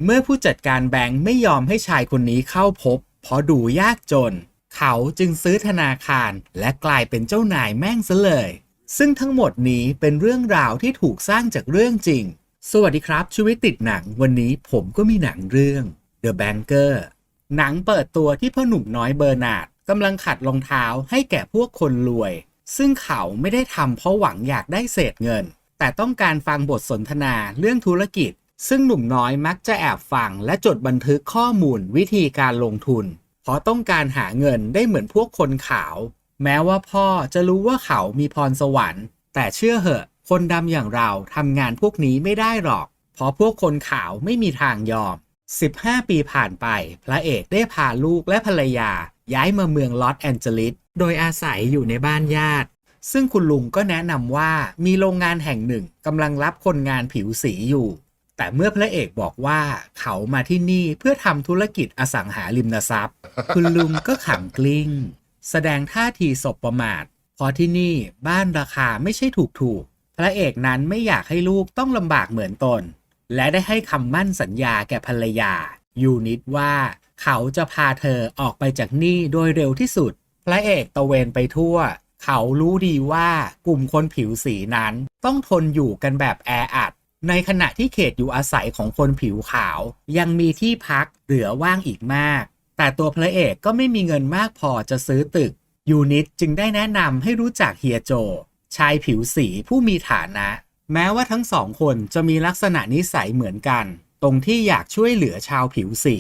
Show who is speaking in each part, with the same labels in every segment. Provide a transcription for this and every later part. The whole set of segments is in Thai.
Speaker 1: เมื่อผู้จัดการแบงค์ไม่ยอมให้ชายคนนี้เข้าพบเพราะดูยากจนเขาจึงซื้อธนาคารและกลายเป็นเจ้านายแม่งซะเลยซึ่งทั้งหมดนี้เป็นเรื่องราวที่ถูกสร้างจากเรื่องจริงสวัสดีครับชีวิตติดหนังวันนี้ผมก็มีหนังเรื่อง The Banker หนังเปิดตัวที่พ่อหนุ่มน้อยเบอร์นาร์ดกำลังขัดรองเท้าให้แก่พวกคนรวยซึ่งเขาไม่ได้ทำเพราะหวังอยากได้เศษเงินแต่ต้องการฟังบทสนทนาเรื่องธุรกิจซึ่งหนุ่มน้อยมักจะแอบฟังและจดบันทึกข้อมูลวิธีการลงทุนเพราะต้องการหาเงินได้เหมือนพวกคนขาวแม้ว่าพ่อจะรู้ว่าเขามีพรสวรรค์แต่เชื่อเหอะคนดำอย่างเราทำงานพวกนี้ไม่ได้หรอกเพราะพวกคนขาวไม่มีทางยอม15 ปีผ่านไปพระเอกได้พาลูกและภรรยาย้ายมาเมืองลอสแอนเจลิสโดยอาศัยอยู่ในบ้านญาติซึ่งคุณลุงก็แนะนำว่ามีโรงงานแห่งหนึ่งกำลังรับคนงานผิวสีอยู่แต่เมื่อพระเอกบอกว่าเขามาที่นี่เพื่อทำธุรกิจอสังหาริมทรัพย์คุณลุงก็ขำกลิ้งแสดงท่าทีสบประมาทเพราะที่นี่บ้านราคาไม่ใช่ถูกพระเอกนั้นไม่อยากให้ลูกต้องลำบากเหมือนตนและได้ให้คำมั่นสัญญาแก่ภรรยายูนิตว่าเขาจะพาเธอออกไปจากนี่โดยเร็วที่สุดพระเอกตะเวนไปทั่วเขารู้ดีว่ากลุ่มคนผิวสีนั้นต้องทนอยู่กันแบบแออัดในขณะที่เขตอยู่อาศัยของคนผิวขาวยังมีที่พักเหลือว่างอีกมากแต่ตัวพระเอกก็ไม่มีเงินมากพอจะซื้อตึกยูนิตจึงได้แนะนำให้รู้จักเฮียโจชายผิวสีผู้มีฐานะแม้ว่าทั้งสองคนจะมีลักษณะนิสัยเหมือนกันตรงที่อยากช่วยเหลือชาวผิวสี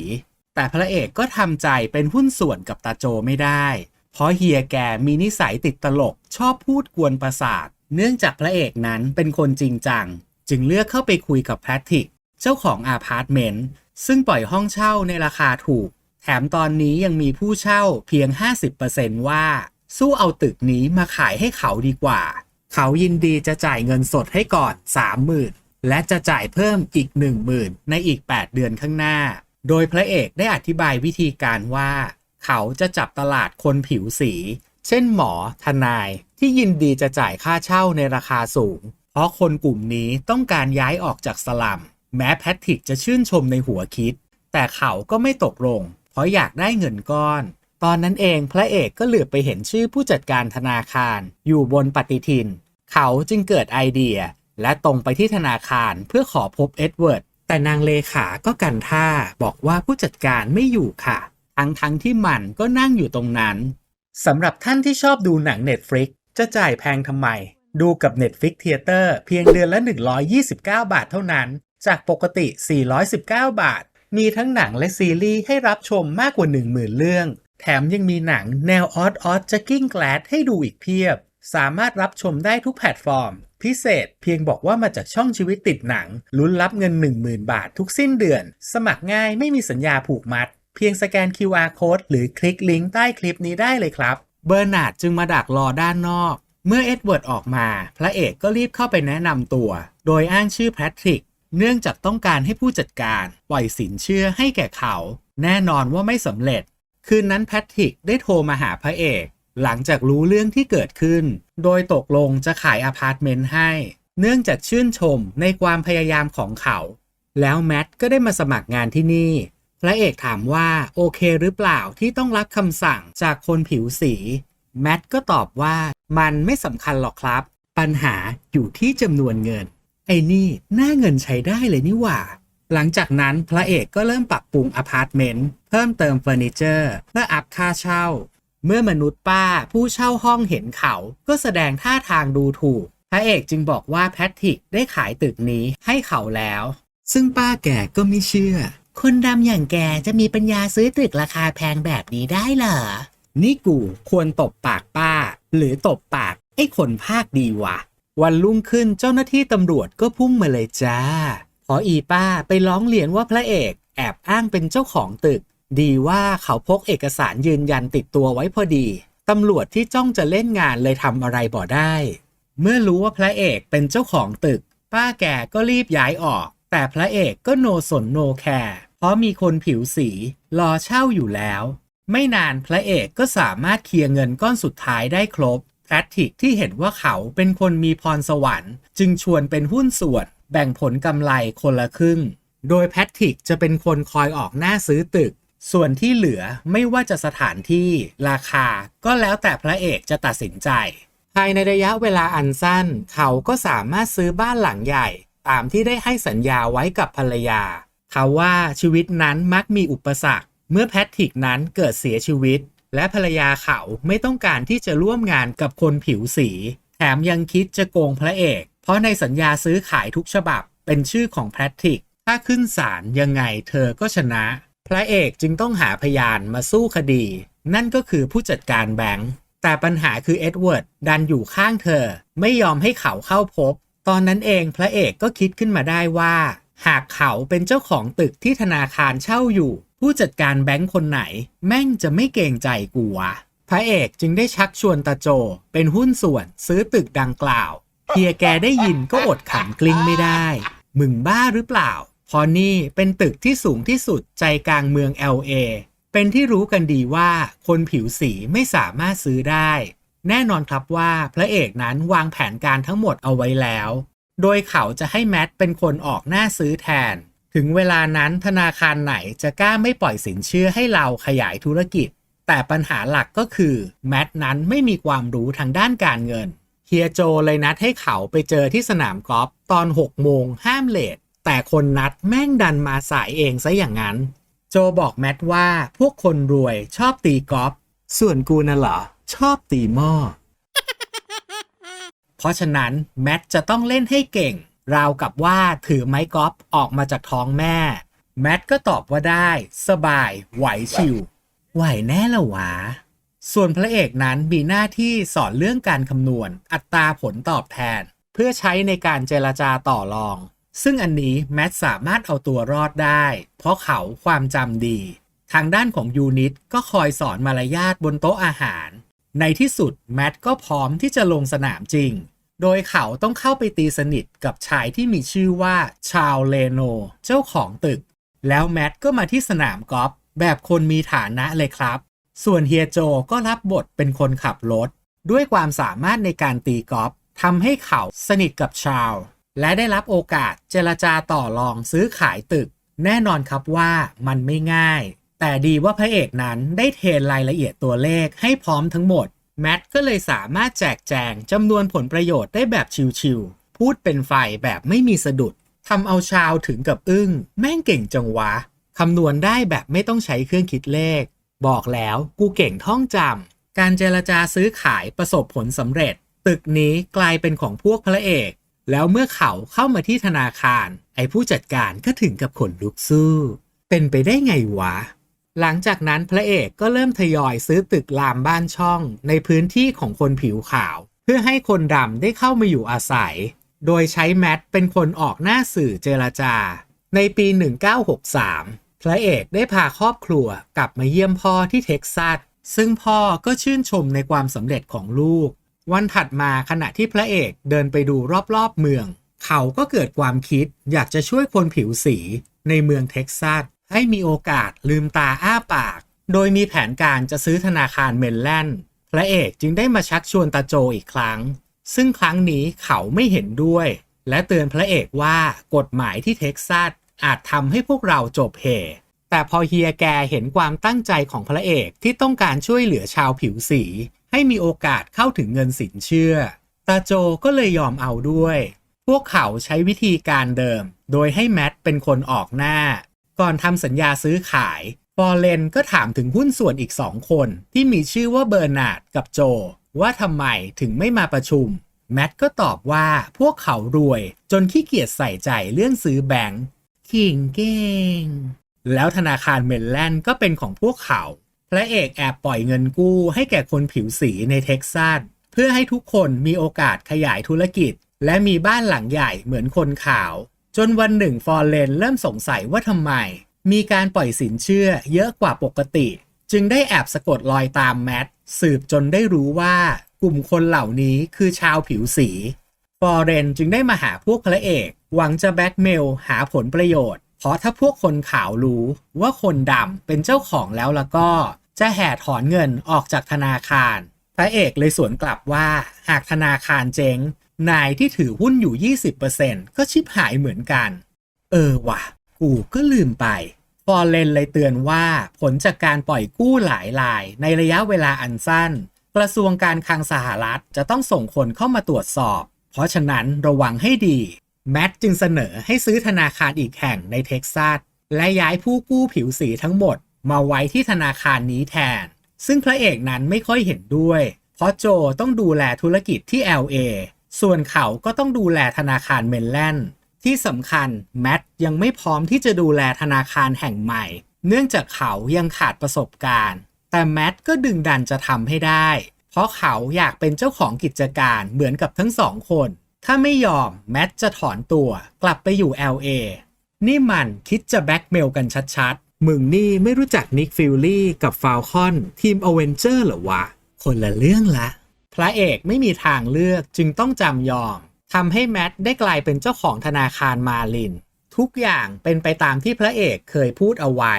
Speaker 1: แต่พระเอกก็ทำใจเป็นหุ้นส่วนกับตาโจไม่ได้เพราะเฮียแกมีนิสัยติดตลกชอบพูดกวนประสาทเนื่องจากพระเอกนั้นเป็นคนจริงจังจึงเลือกเข้าไปคุยกับแพทริกเจ้าของอาพาร์ตเมนต์ซึ่งปล่อยห้องเช่าในราคาถูกแถมตอนนี้ยังมีผู้เช่าเพียง 50% ว่าสู้เอาตึกนี้มาขายให้เขาดีกว่าเขายินดีจะจ่ายเงินสดให้ก่อน 30,000 และจะจ่ายเพิ่มอีก 10,000 ในอีก 8 เดือนข้างหน้าโดยพระเอกได้อธิบายวิธีการว่าเขาจะจับตลาดคนผิวสีเช่นหมอทนายที่ยินดีจะจ่ายค่าเช่าในราคาสูงเพราะคนกลุ่มนี้ต้องการย้ายออกจากสลัมแม้แพทริกจะชื่นชมในหัวคิดแต่เขาก็ไม่ตกลงเพราะอยากได้เงินก้อนตอนนั้นเองพระเอกก็เหลือบไปเห็นชื่อผู้จัดการธนาคารอยู่บนปฏิทินเขาจึงเกิดไอเดียและตรงไปที่ธนาคารเพื่อขอพบเอ็ดเวิร์ดแต่นางเลขาก็กันท่าบอกว่าผู้จัดการไม่อยู่ค่ะทั้งที่มันก็นั่งอยู่ตรงนั้นสำหรับท่านที่ชอบดูหนัง Netflix จะจ่ายแพงทำไมดูกับ Netflix Theater เพียงเดือนละ129 บาทเท่านั้นจากปกติ419 บาทมีทั้งหนังและซีรีส์ให้รับชมมากกว่า 10,000 เรื่องแถมยังมีหนังแนวออดจะกิ้งแกลดให้ดูอีกเพียบสามารถรับชมได้ทุกแพลตฟอร์มพิเศษเพียงบอกว่ามาจากช่องชีวิตติดหนังลุ้นรับเงิน 10,000 บาททุกสิ้นเดือนสมัครง่ายไม่มีสัญญาผูกมัดเพียงสแกน QR Code หรือคลิกลิงก์ใต้คลิปนี้ได้เลยครับเบอร์นาร์ดจึงมาดักรอด้านนอกเมื่อเอ็ดเวิร์ดออกมาพระเอกก็รีบเข้าไปแนะนำตัวโดยอ้างชื่อแพทริกเนื่องจากต้องการให้ผู้จัดการปล่อยสินเชื่อให้แก่เขาแน่นอนว่าไม่สำเร็จคืนนั้นแพทริกได้โทรมาหาพระเอกหลังจากรู้เรื่องที่เกิดขึ้นโดยตกลงจะขายอพาร์ตเมนต์ให้เนื่องจากชื่นชมในความพยายามของเขาแล้วแมทก็ได้มาสมัครงานที่นี่พระเอกถามว่าโอเคหรือเปล่าที่ต้องรับคำสั่งจากคนผิวสีแมทก็ตอบว่ามันไม่สำคัญหรอกครับปัญหาอยู่ที่จำนวนเงินไอ้นี่น่าเงินใช้ได้เลยนี่หว่าหลังจากนั้นพระเอกก็เริ่มปรับปรุงอพาร์ตเมนต์เพิ่มเติมเฟอร์นิเจอร์เพื่ออัพค่าเช่าเมื่อมนุษย์ป้าผู้เช่าห้องเห็นเขาก็แสดงท่าทางดูถูกพระเอกจึงบอกว่าแพทริกได้ขายตึกนี้ให้เขาแล้วซึ่งป้าแกก็ไม่เชื่อคนดำอย่างแกจะมีปัญญาซื้อตึกราคาแพงแบบนี้ได้เหรอนี่กูควรตบปากป้าหรือตบปากไอ้คนภาคดีวะวันรุ่งขึ้นเจ้าหน้าที่ตำรวจก็พุ่งมาเลยจ้าพออีป้าไปร้องเรียนว่าพระเอกแอบอ้างเป็นเจ้าของตึกดีว่าเขาพกเอกสารยืนยันติดตัวไว้พอดีตำรวจที่จ้องจะเล่นงานเลยทำอะไรบ่ได้เมื่อรู้ว่าพระเอกเป็นเจ้าของตึกป้าแกก็รีบย้ายออกแต่พระเอกก็โนสนโนแคร์เพราะมีคนผิวสีรอเช่าอยู่แล้วไม่นานพระเอกก็สามารถเคลียร์เงินก้อนสุดท้ายได้ครบแพทริกที่เห็นว่าเขาเป็นคนมีพรสวรรค์จึงชวนเป็นหุ้นส่วนแบ่งผลกำไรคนละครึ่ง โดยแพทริกจะเป็นคนคอยออกหน้าซื้อตึกส่วนที่เหลือไม่ว่าจะสถานที่ราคาก็แล้วแต่พระเอกจะตัดสินใจภายในระยะเวลาอันสั้นเขาก็สามารถซื้อบ้านหลังใหญ่ตามที่ได้ให้สัญญาไว้กับภรรยาเขาว่าชีวิตนั้นมักมีอุปสรรคเมื่อแพทริกนั้นเกิดเสียชีวิตและภรรยาเขาไม่ต้องการที่จะร่วมงานกับคนผิวสีแถมยังคิดจะโกงพระเอกเพราะในสัญญาซื้อขายทุกฉบับเป็นชื่อของแพทริกถ้าขึ้นศาลยังไงเธอก็ชนะพระเอกจึงต้องหาพยานมาสู้คดีนั่นก็คือผู้จัดการแบงค์แต่ปัญหาคือเอ็ดเวิร์ดดันอยู่ข้างเธอไม่ยอมให้เขาเข้าพบตอนนั้นเองพระเอกก็คิดขึ้นมาได้ว่าหากเขาเป็นเจ้าของตึกที่ธนาคารเช่าอยู่ผู้จัดการแบงค์คนไหนแม่งจะไม่เกรงใจกูวะพระเอกจึงได้ชักชวนตาโจเป็นหุ้นส่วนซื้อตึกดังกล่าวเฮียแกได้ยินก็อดขำกลิ้งไม่ได้มึงบ้าหรือเปล่าพอนี่เป็นตึกที่สูงที่สุดใจกลางเมือง LA เป็นที่รู้กันดีว่าคนผิวสีไม่สามารถซื้อได้แน่นอนครับว่าพระเอกนั้นวางแผนการทั้งหมดเอาไว้แล้วโดยเขาจะให้แมทเป็นคนออกหน้าซื้อแทนถึงเวลานั้นธนาคารไหนจะกล้าไม่ปล่อยสินเชื่อให้เราขยายธุรกิจแต่ปัญหาหลักก็คือแมทนั้นไม่มีความรู้ทางด้านการเงินเฮียโจเลยนัดให้เขาไปเจอที่สนามกอล์ฟตอน 6 โมงห้ามเลทแต่คนนัดแม่งดันมาสายเองซะอย่างนั้นโจบอกแมทว่าพวกคนรวยชอบตีกอล์ฟส่วนกูน่ะเหรอชอบตีหม้อ เพราะฉะนั้นแมทจะต้องเล่นให้เก่งราวกับว่าถือไม้กอล์ฟออกมาจากท้องแม่แมทก็ตอบว่าได้สบายไหวชิวไหวแน่ละวะส่วนพระเอกนั้นมีหน้าที่สอนเรื่องการคำนวณอัตราผลตอบแทนเพื่อใช้ในการเจรจาต่อรองซึ่งอันนี้แมทสามารถเอาตัวรอดได้เพราะเขาความจำดีทางด้านของยูนิตก็คอยสอนมารยาทบนโต๊ะอาหารในที่สุดแมทก็พร้อมที่จะลงสนามจริงโดยเขาต้องเข้าไปตีสนิทกับชายที่มีชื่อว่าชาลเลโนเจ้าของตึกแล้วแมทก็มาที่สนามกอล์ฟแบบคนมีฐานะเลยครับส่วนเฮียโจก็รับบทเป็นคนขับรถด้วยความสามารถในการตีกอล์ฟทำให้เขาสนิทกับชาลและได้รับโอกาสเจรจาต่อรองซื้อขายตึกแน่นอนครับว่ามันไม่ง่ายแต่ดีว่าพระเอกนั้นได้เทรนรายละเอียดตัวเลขให้พร้อมทั้งหมดแมทก็เลยสามารถแจกแจงจำนวนผลประโยชน์ได้แบบชิวๆพูดเป็นไฟแบบไม่มีสะดุดทำเอาชาวถึงกับอึ้งแม่งเก่งจังวะคำนวณได้แบบไม่ต้องใช้เครื่องคิดเลขบอกแล้วกูเก่งท่องจำการเจรจาซื้อขายประสบผลสำเร็จตึกนี้กลายเป็นของพวกพระเอกแล้วเมื่อเขาเข้ามาที่ธนาคารไอ้ผู้จัดการก็ถึงกับขนลุกสู้เป็นไปได้ไงวะหลังจากนั้นพระเอกก็เริ่มทยอยซื้อตึกรามบ้านช่องในพื้นที่ของคนผิวขาวเพื่อให้คนดำได้เข้ามาอยู่อาศัยโดยใช้แมทเป็นคนออกหน้าสื่อเจรจาในปี 1963 พระเอกได้พาครอบครัวกลับมาเยี่ยมพ่อที่เท็กซัสซึ่งพ่อก็ชื่นชมในความสำเร็จของลูกวันถัดมาขณะที่พระเอกเดินไปดูรอบๆเมืองเขาก็เกิดความคิดอยากจะช่วยคนผิวสีในเมืองเท็กซัสให้มีโอกาสลืมตาอ้าปากโดยมีแผนการจะซื้อธนาคารเมนแลนด์พระเอกจึงได้มาชักชวนตาโจอีกครั้งซึ่งครั้งนี้เขาไม่เห็นด้วยและเตือนพระเอกว่ากฎหมายที่เท็กซัสอาจทำให้พวกเราจบเหแต่พอเฮียแกเห็นความตั้งใจของพระเอกที่ต้องการช่วยเหลือชาวผิวสีให้มีโอกาสเข้าถึงเงินสินเชื่อตาโจก็เลยยอมเอาด้วยพวกเขาใช้วิธีการเดิมโดยให้แมทเป็นคนออกหน้าก่อนทำสัญญาซื้อขายฟอร์เรนก็ถามถึงหุ้นส่วนอีก2 คนที่มีชื่อว่าเบอร์นาร์ดกับโจว่าทำไมถึงไม่มาประชุมแมทก็ตอบว่าพวกเขารวยจนขี้เกียจใส่ใจเรื่องซื้อแบงค์ขิงเก่งแล้วธนาคารเมนแลนด์ก็เป็นของพวกเขาพระเอกแอบปล่อยเงินกู้ให้แก่คนผิวสีในเท็กซัสเพื่อให้ทุกคนมีโอกาสขยายธุรกิจและมีบ้านหลังใหญ่เหมือนคนขาวจนวันหนึ่งฟอร์เรนเริ่มสงสัยว่าทำไมมีการปล่อยสินเชื่อเยอะกว่าปกติจึงได้แอบสะกดรอยตามแมทสืบจนได้รู้ว่ากลุ่มคนเหล่านี้คือชาวผิวสีฟอร์เรนจึงได้มาหาพวกพระเอกหวังจะแบล็กเมลหาผลประโยชน์เพราะถ้าพวกคนขาวรู้ว่าคนดำเป็นเจ้าของแล้วก็จะแห่ถอนเงินออกจากธนาคารพระเอกเลยสวนกลับว่าหากธนาคารเจ๊งนายที่ถือหุ้นอยู่ 20% ก็ชิบหายเหมือนกันว่ะ กูก็ลืมไปฟอร์เรนเลยเตือนว่าผลจากการปล่อยกู้หลายรายในระยะเวลาอันสั้นกระทรวงการคลังสหรัฐจะต้องส่งคนเข้ามาตรวจสอบเพราะฉะนั้นระวังให้ดีแมทจึงเสนอให้ซื้อธนาคารอีกแห่งในเท็กซัสและย้ายผู้กู้ผิวสีทั้งหมดมาไว้ที่ธนาคารนี้แทนซึ่งพระเอกนั้นไม่ค่อยเห็นด้วยเพราะโจต้องดูแลธุรกิจที่ LA ส่วนเขาก็ต้องดูแลธนาคารเมนแลนด์ที่สำคัญแมทยังไม่พร้อมที่จะดูแลธนาคารแห่งใหม่เนื่องจากเขายังขาดประสบการณ์แต่แมทก็ดึงดันจะทำให้ได้เพราะเขาอยากเป็นเจ้าของกิจการเหมือนกับทั้งสองคนถ้าไม่ยอมแมทจะถอนตัวกลับไปอยู่ LA นี่มันคิดจะแบล็กเมลกันชัดๆมึงนี่ไม่รู้จักนิกฟิลลี่กับฟาลคอนทีมอเวนเจอร์เหรอวะคนละเรื่องละพระเอกไม่มีทางเลือกจึงต้องจำยอมทำให้แมทได้กลายเป็นเจ้าของธนาคารมาลินทุกอย่างเป็นไปตามที่พระเอกเคยพูดเอาไว้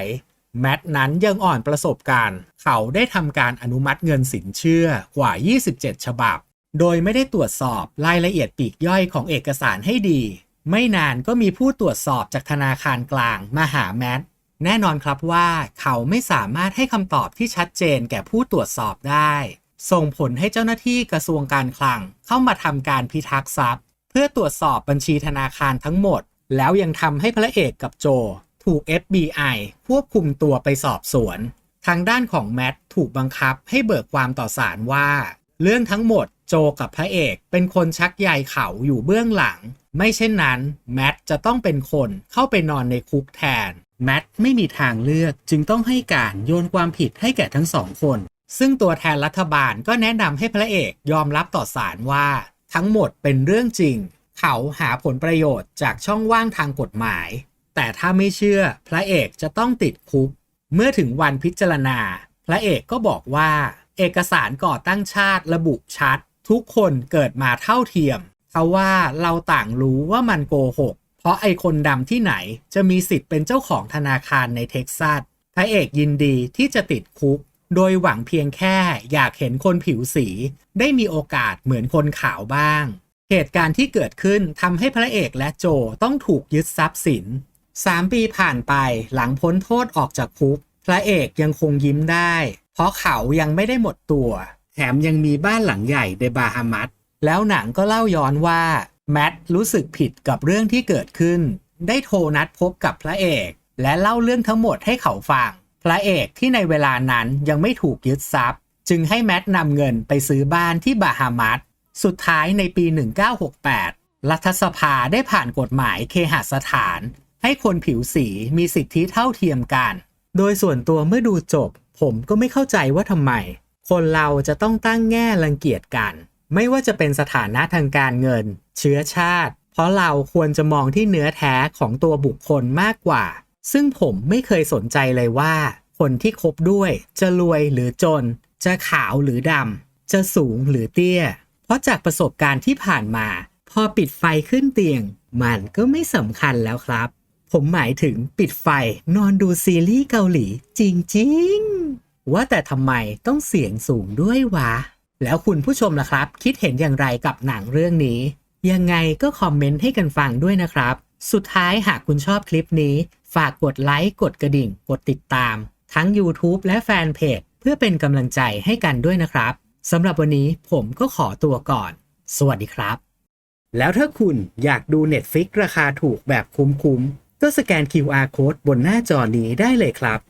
Speaker 1: แมทนั้นยังอ่อนประสบการณ์เขาได้ทำการอนุมัติเงินสินเชื่อกว่า27ฉบับโดยไม่ได้ตรวจสอบรายละเอียดปลีกย่อยของเอกสารให้ดีไม่นานก็มีผู้ตรวจสอบจากธนาคารกลางมาหาแมทแน่นอนครับว่าเขาไม่สามารถให้คำตอบที่ชัดเจนแก่ผู้ตรวจสอบได้ส่งผลให้เจ้าหน้าที่กระทรวงการคลังเข้ามาทำการพิทักษ์ทรัพย์เพื่อตรวจสอบบัญชีธนาคารทั้งหมดแล้วยังทำให้พระเอกกับโจถูก FBI ควบคุมตัวไปสอบสวนทางด้านของแมทถูกบังคับให้เบิกความต่อศาลว่าเรื่องทั้งหมดโจกับพระเอกเป็นคนชักใยเขาอยู่เบื้องหลังไม่เช่นนั้นแมทจะต้องเป็นคนเข้าไปนอนในคุกแทนแมทไม่มีทางเลือกจึงต้องให้การโยนความผิดให้แก่ทั้งสองคนซึ่งตัวแทนรัฐบาลก็แนะนำให้พระเอกยอมรับต่อศาลว่าทั้งหมดเป็นเรื่องจริงเขาหาผลประโยชน์จากช่องว่างทางกฎหมายแต่ถ้าไม่เชื่อพระเอกจะต้องติดคุกเมื่อถึงวันพิจารณาพระเอกก็บอกว่าเอกสารก่อตั้งชาติระบุชัดทุกคนเกิดมาเท่าเทียมเขาว่าเราต่างรู้ว่ามันโกหกเพราะไอ้คนดำที่ไหนจะมีสิทธิ์เป็นเจ้าของธนาคารในเท็กซัสพระเอกยินดีที่จะติดคุกโดยหวังเพียงแค่อยากเห็นคนผิวสีได้มีโอกาสเหมือนคนขาวบ้างเหตุการณ์ที่เกิดขึ้นทำให้พระเอกและโจต้องถูกยึดทรัพย์สิน3 ปีผ่านไปหลังพ้นโทษออกจากคุกพระเอกยังคงยิ้มได้เพราะเขายังไม่ได้หมดตัวแถมยังมีบ้านหลังใหญ่ในบาฮามัสแล้วหนังก็เล่าย้อนว่าแมทรู้สึกผิดกับเรื่องที่เกิดขึ้นได้โทรนัดพบกับพระเอกและเล่าเรื่องทั้งหมดให้เขาฟังพระเอกที่ในเวลานั้นยังไม่ถูกยึดทรัพย์จึงให้แมทนำเงินไปซื้อบ้านที่บาฮามัสสุดท้ายในปี 1968 รัฐสภาได้ผ่านกฎหมายเคหสถานให้คนผิวสีมีสิทธิเท่าเทียมกันโดยส่วนตัวเมื่อดูจบผมก็ไม่เข้าใจว่าทำไมคนเราจะต้องตั้งแง่รังเกียจกันไม่ว่าจะเป็นสถานะทางการเงินเชื้อชาติเพราะเราควรจะมองที่เนื้อแท้ของตัวบุคคลมากกว่าซึ่งผมไม่เคยสนใจเลยว่าคนที่คบด้วยจะรวยหรือจนจะขาวหรือดำจะสูงหรือเตี้ยเพราะจากประสบการณ์ที่ผ่านมาพอปิดไฟขึ้นเตียงมันก็ไม่สำคัญแล้วครับผมหมายถึงปิดไฟนอนดูซีรีส์เกาหลีจริงๆว่าแต่ทำไมต้องเสียงสูงด้วยวะแล้วคุณผู้ชมล่ะครับคิดเห็นอย่างไรกับหนังเรื่องนี้ยังไงก็คอมเมนต์ให้กันฟังด้วยนะครับสุดท้ายหากคุณชอบคลิปนี้ฝากกดไลค์กดกระดิ่งกดติดตามทั้ง YouTube และแฟนเพจเพื่อเป็นกำลังใจให้กันด้วยนะครับสำหรับวันนี้ผมก็ขอตัวก่อนสวัสดีครับแล้วถ้าคุณอยากดู Netflix ราคาถูกแบบคุ้มๆก็สแกน QR Code บนหน้าจอนี้ได้เลยครับ